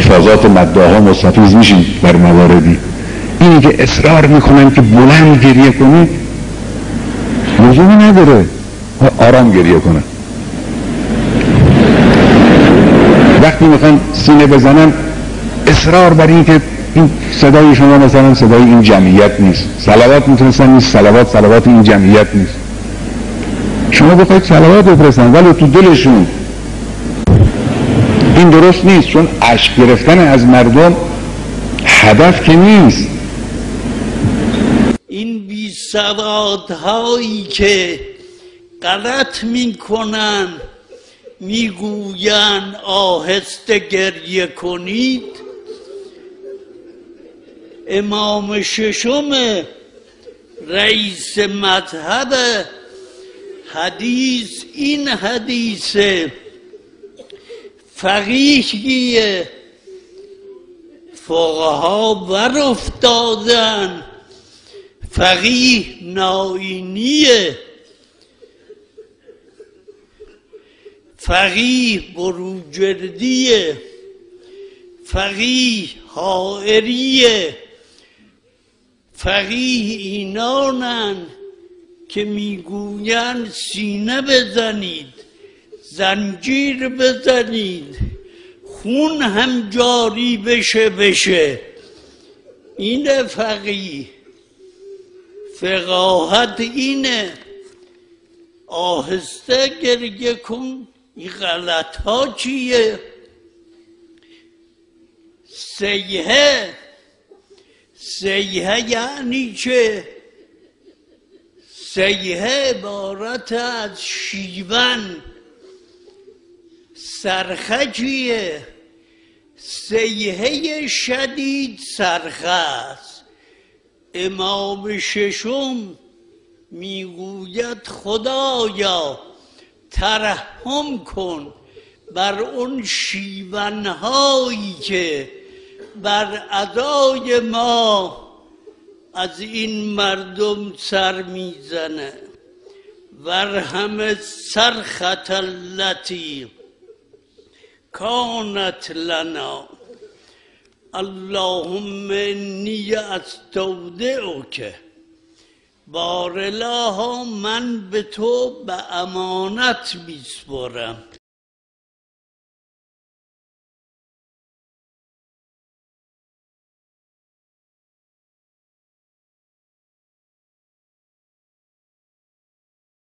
الفاظات مداحا مستفیض میشیم در مواردی. اینی که اصرار میکنن که بلند گریه کنید لزومی نداره، آرام گریه کنن. وقتی میخوان سینه بزنن اصرار بر این که این صدای شما مثلا صدای این جمعیت نیست، صلوات میتونستن نیست، صلوات این جمعیت نیست. شما بخواید صلوات بفرستن ولی تو دلشون این درست نیست، چون اشک گرفتن از مردم هدف که نیست. این بی سوادهایی که غلط میکنن میگوین آهسته گریه کنید، امام ششم رئیس مذهب حدیث این حدیث فقیهی فقها ور افتادن، فقیه ناینیه، فقیه بروجردیه، فقیه حائریه، فقیه اینانن که میگویند سینه بزنید، زنجیر بزنید، خون هم جاری بشه. این فقیه فقاهت اینه. آهسته گریه کن. این غلط ها چیه؟ سیحه یعنی چه؟ سیحه عبارت از شیون. سرخه چیه؟ سیحه شدید سرخه است. امام ششم میگوید خدایا ترحم کن بر اون شیونهایی که بر ادای ما از این مردم سر میزنه. ورحم صرخة التي کانت لنا اللهم انی استودعک. بارالها من به تو به امانت میسپارم.